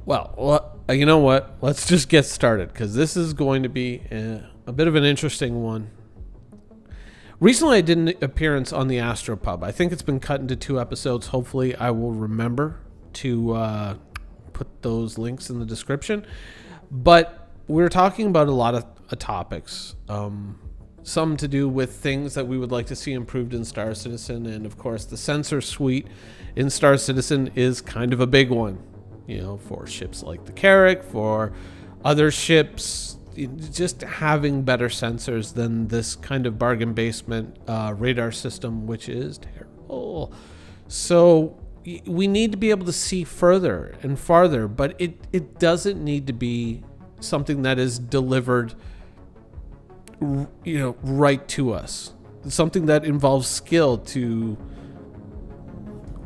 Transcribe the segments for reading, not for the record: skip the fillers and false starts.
Well, you know what? Let's just get started because this is going to be a bit of an interesting one. Recently, I did an appearance on the Astropub. I think it's been cut into 2 episodes. Hopefully, I will remember to put those links in the description. But we're talking about a lot of topics. Some to do with things that we would like to see improved in Star Citizen. And, of course, the sensor suite in Star Citizen is kind of a big one. You know, for ships like the Carrack, for other ships, just having better sensors than this kind of bargain basement radar system, which is terrible. So we need to be able to see further and farther, but it doesn't need to be something that is delivered, right to us. Something that involves skill to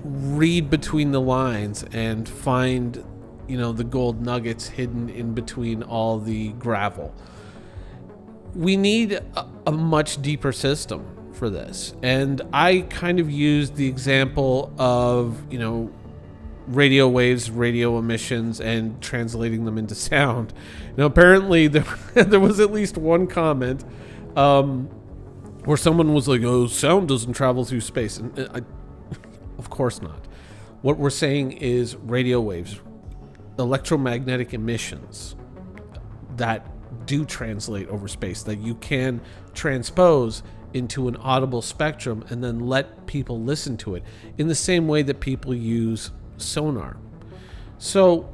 read between the lines and find, the gold nuggets hidden in between all the gravel. We need a much deeper system for this. And I kind of used the example of, radio waves, radio emissions, and translating them into sound. Now, apparently there was at least one comment where someone was like, "Oh, sound doesn't travel through space." And of course not. What we're saying is radio waves, electromagnetic emissions that do translate over space, that you can transpose into an audible spectrum and then let people listen to it in the same way that people use sonar. So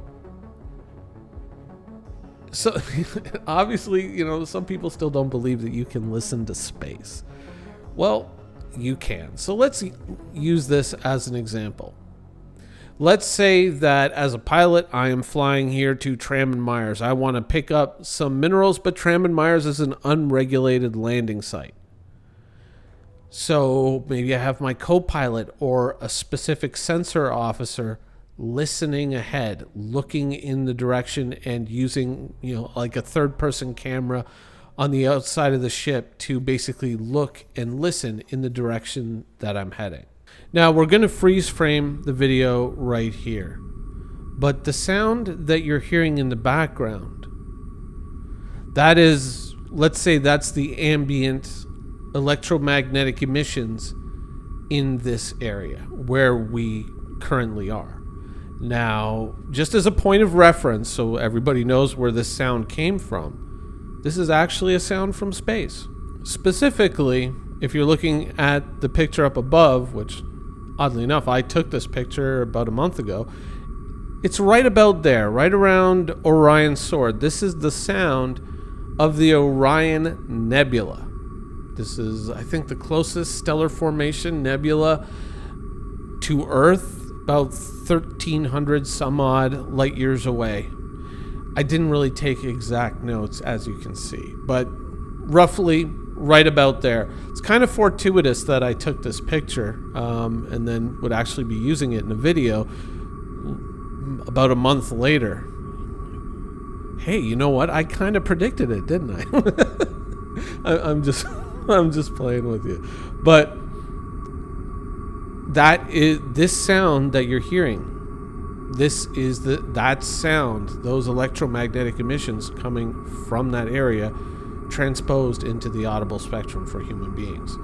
obviously, some people still don't believe that you can listen to space. Well, you can. So let's use this as an example. Let's say that as a pilot, I am flying here to Tram and Myers. I want to pick up some minerals, but Tram and Myers is an unregulated landing site. So maybe I have my co-pilot or a specific sensor officer listening ahead, looking in the direction and using, like a third-person camera on the outside of the ship to basically look and listen in the direction that I'm heading. Now, we're going to freeze frame the video right here. But the sound that you're hearing in the background, that is, let's say that's the ambient electromagnetic emissions in this area where we currently are. Now, just as a point of reference, so everybody knows where this sound came from, this is actually a sound from space. Specifically, if you're looking at the picture up above, which oddly enough, I took this picture about a month ago, it's right about there, right around Orion's sword. This is the sound of the Orion Nebula. This is, I think, the closest stellar formation nebula to Earth, about 1,300 some odd light years away. I didn't really take exact notes, as you can see, but roughly right about there. It's kind of fortuitous that I took this picture and then would actually be using it in a video about a month later. Hey, you know what? I kind of predicted it, didn't I? I'm just playing with you. But that is this sound that you're hearing. This is that sound, those electromagnetic emissions coming from that area, transposed into the audible spectrum for human beings.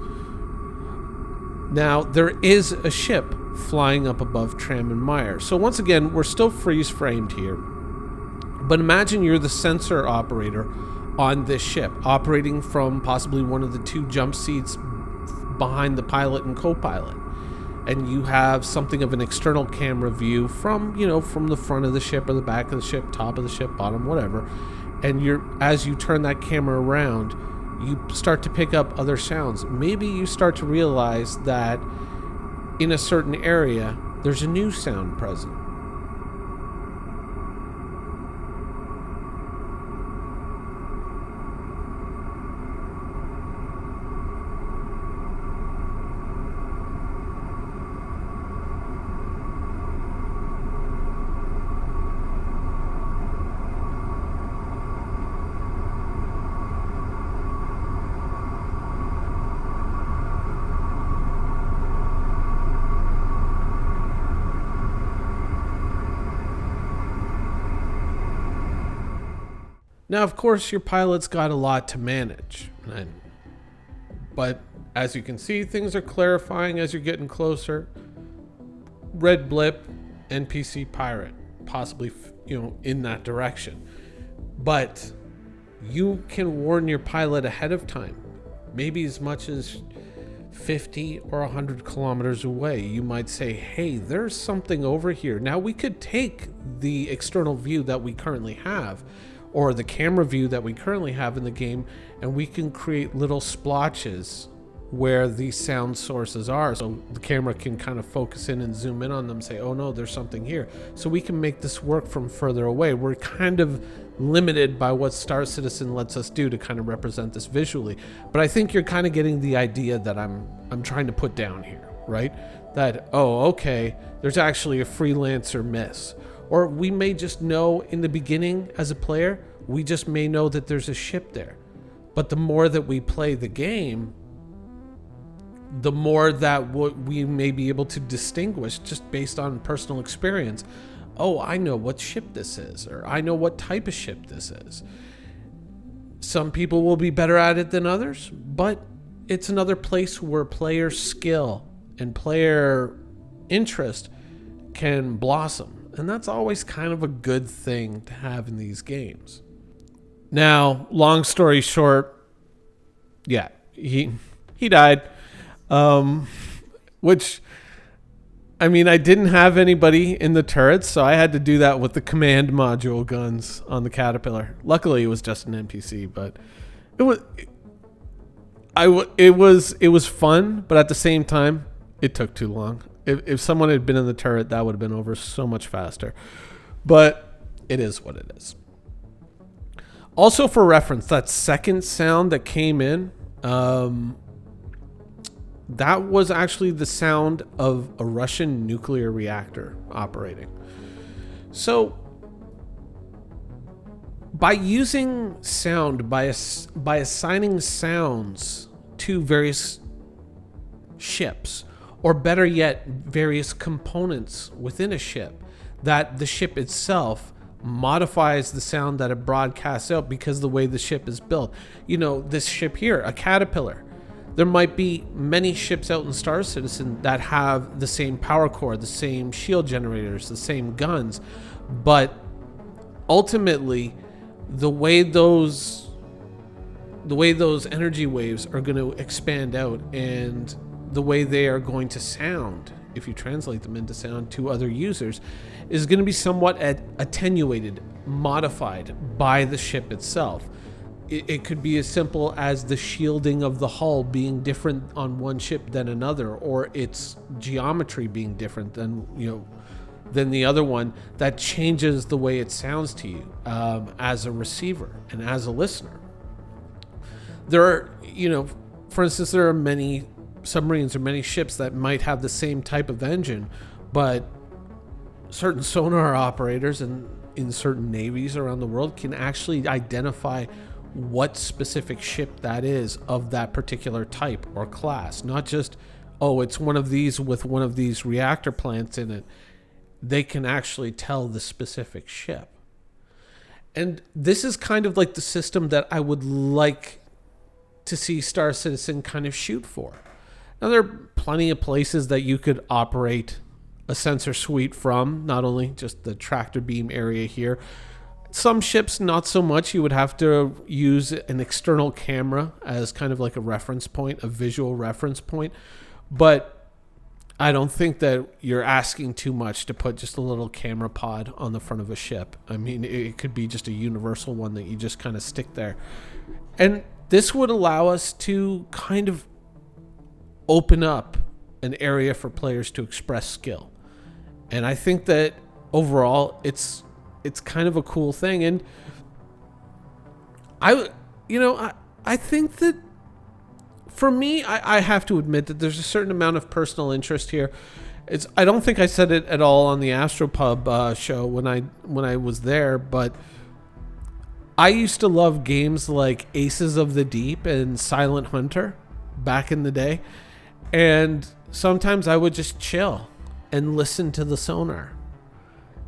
Now, there is a ship flying up above Tram and Myers. So once again, we're still freeze framed here. But imagine you're the sensor operator on this ship, operating from possibly one of the 2 jump seats behind the pilot and co-pilot. And you have something of an external camera view from the front of the ship or the back of the ship, top of the ship, bottom, whatever. And as you turn that camera around, you start to pick up other sounds. Maybe you start to realize that in a certain area, there's a new sound present. Now, of course, your pilot's got a lot to manage, but as you can see, things are clarifying as you're getting closer. Red blip, NPC pirate, possibly, in that direction. But you can warn your pilot ahead of time, maybe as much as 50 or 100 kilometers away. You might say, hey, there's something over here. Now, we could take the external view that we currently have, or the camera view that we currently have in the game, and we can create little splotches where these sound sources are, so the camera can kind of focus in and zoom in on them, say, oh no, there's something here. So we can make this work from further away. We're kind of limited by what Star Citizen lets us do to kind of represent this visually. But I think you're kind of getting the idea that I'm trying to put down here, right? That, oh, okay, there's actually a freelancer miss. Or we may just know in the beginning as a player, we just may know that there's a ship there. But the more that we play the game, the more that we may be able to distinguish just based on personal experience. Oh, I know what ship this is, or I know what type of ship this is. Some people will be better at it than others, but it's another place where player skill and player interest can blossom. And that's always kind of a good thing to have in these games. Now, long story short, yeah, he died. Which, I mean, I didn't have anybody in the turrets, so I had to do that with the command module guns on the Caterpillar. Luckily, it was just an NPC, but it was fun, but at the same time, it took too long. If someone had been in the turret, that would have been over so much faster. But it is what it is. Also, for reference, that second sound that came in, that was actually the sound of a Russian nuclear reactor operating. So, by using sound, by assigning sounds to various ships, or better yet, various components within a ship, that the ship itself modifies the sound that it broadcasts out because of the way the ship is built. This ship here, a Caterpillar. There might be many ships out in Star Citizen that have the same power core, the same shield generators, the same guns, but ultimately, the way those energy waves are going to expand out and the way they are going to sound, if you translate them into sound to other users, is going to be somewhat attenuated, modified by the ship itself. It could be as simple as the shielding of the hull being different on one ship than another, or its geometry being different than the other one. That changes the way it sounds to you as a receiver and as a listener. There are, for instance, there are many submarines or many ships that might have the same type of engine, but certain sonar operators and in certain navies around the world can actually identify what specific ship that is of that particular type or class. Not just, oh, it's one of these with one of these reactor plants in it. They can actually tell the specific ship. And this is kind of like the system that I would like to see Star Citizen kind of shoot for. Now, there are plenty of places that you could operate a sensor suite from, not only just the tractor beam area here. Some ships, not so much. You would have to use an external camera as kind of like a reference point, a visual reference point. But I don't think that you're asking too much to put just a little camera pod on the front of a ship. I mean, it could be just a universal one that you just kind of stick there. And this would allow us to kind of open up an area for players to express skill. And I think that overall, it's kind of a cool thing. And I think that for me, I have to admit that there's a certain amount of personal interest here. I don't think I said it at all on the Astropub show when I was there, but I used to love games like Aces of the Deep and Silent Hunter back in the day. And sometimes I would just chill and listen to the sonar.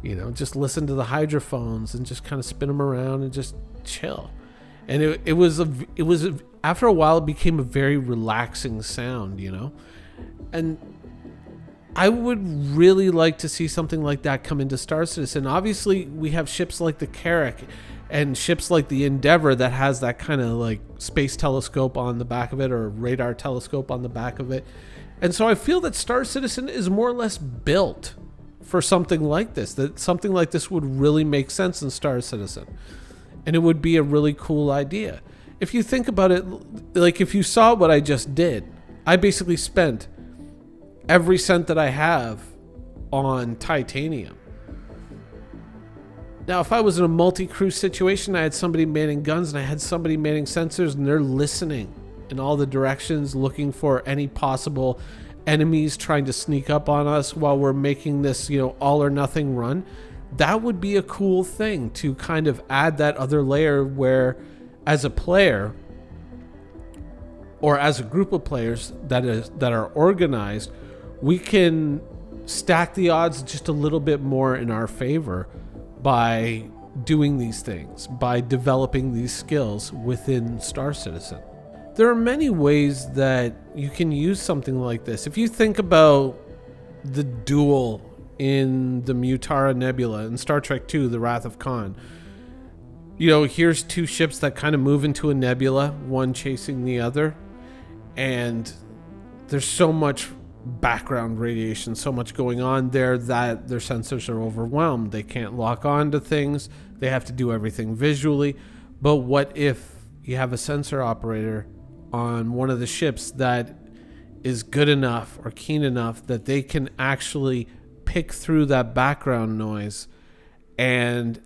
You know, just listen to the hydrophones and just kind of spin them around and just chill. And it was after a while, it became a very relaxing sound, you know? And I would really like to see something like that come into Star Citizen. Obviously, we have ships like the Carrack and ships like the Endeavour that has that kind of like space telescope on the back of it, or radar telescope on the back of it. And so I feel that Star Citizen is more or less built for something like this, that something like this would really make sense in Star Citizen. And it would be a really cool idea. If you think about it, like if you saw what I just did, I basically spent every cent that I have on titanium. Now, if I was in a multi-crew situation, I had somebody manning guns and I had somebody manning sensors, and they're listening in all the directions, looking for any possible enemies trying to sneak up on us while we're making this, you know, all or nothing run. That would be a cool thing to kind of add that other layer where, as a player or as a group of players that are organized, we can stack the odds just a little bit more in our favor by doing these things, by developing these skills within Star Citizen. There are many ways that you can use something like this. If you think about the duel in the Mutara Nebula in Star Trek II, The Wrath of Khan, you know, here's two ships that kind of move into a nebula, one chasing the other, and there's so much background radiation, so much going on there that their sensors are overwhelmed. They can't lock on to things. They have to do everything visually. But what if you have a sensor operator on one of the ships that is good enough or keen enough that they can actually pick through that background noise and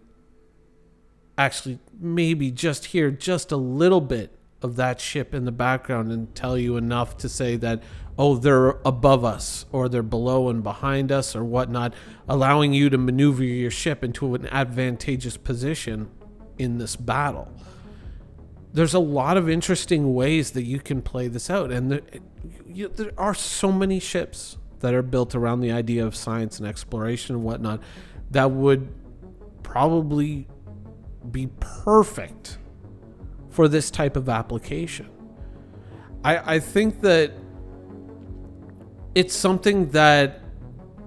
actually maybe just hear just a little bit of that ship in the background and tell you enough to say that, oh, they're above us or they're below and behind us or whatnot, allowing you to maneuver your ship into an advantageous position in this battle. There's a lot of interesting ways that you can play this out, and there are so many ships that are built around the idea of science and exploration and whatnot that would probably be perfect for this type of application. I think that it's something that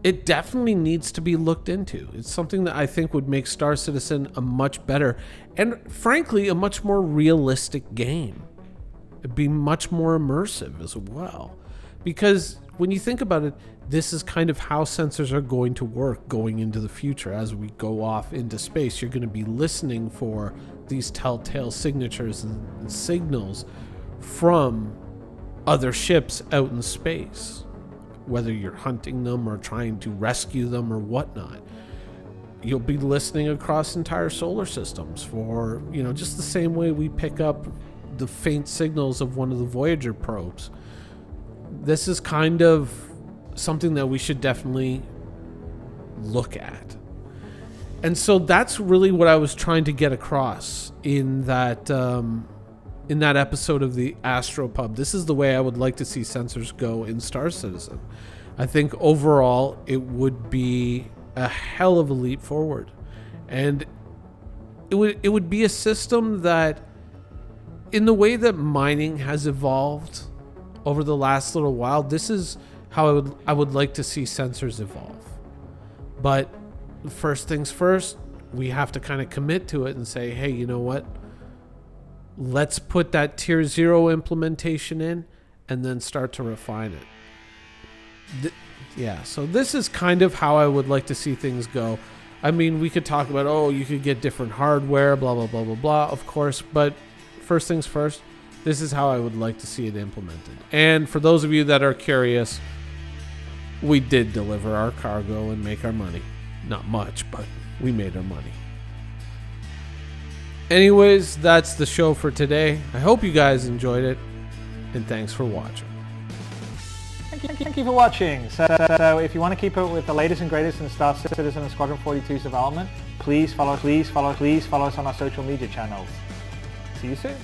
it definitely needs to be looked into. It's something that I think would make Star Citizen a much better and, frankly, a much more realistic game. It'd be much more immersive as well. Because when you think about it, this is kind of how sensors are going to work going into the future. As we go off into space, you're going to be listening for these telltale signatures and signals from other ships out in space, whether you're hunting them or trying to rescue them or whatnot. You'll be listening across entire solar systems for, you know, just the same way we pick up the faint signals of one of the Voyager probes. This is kind of something that we should definitely look at. And so that's really what I was trying to get across in that episode of the Astropub. This is the way I would like to see sensors go in Star Citizen. I think overall it would be a hell of a leap forward. And it would be a system that, in the way that mining has evolved over the last little while, this is how I would like to see sensors evolve. But first things first, we have to kind of commit to it and say, hey, you know what? Let's put that tier 0 implementation in and then start to refine it. So this is kind of how I would like to see things go. I mean, we could talk about, oh, you could get different hardware, blah, blah, blah, blah, blah, of course. But first things first, this is how I would like to see it implemented. And for those of you that are curious, we did deliver our cargo and make our money. Not much, but we made our money. Anyways, that's the show for today. I hope you guys enjoyed it, and thanks for watching. Thank you for watching. So if you want to keep up with the latest and greatest in Star Citizen and Squadron 42's development, please follow us on our social media channels. See you soon.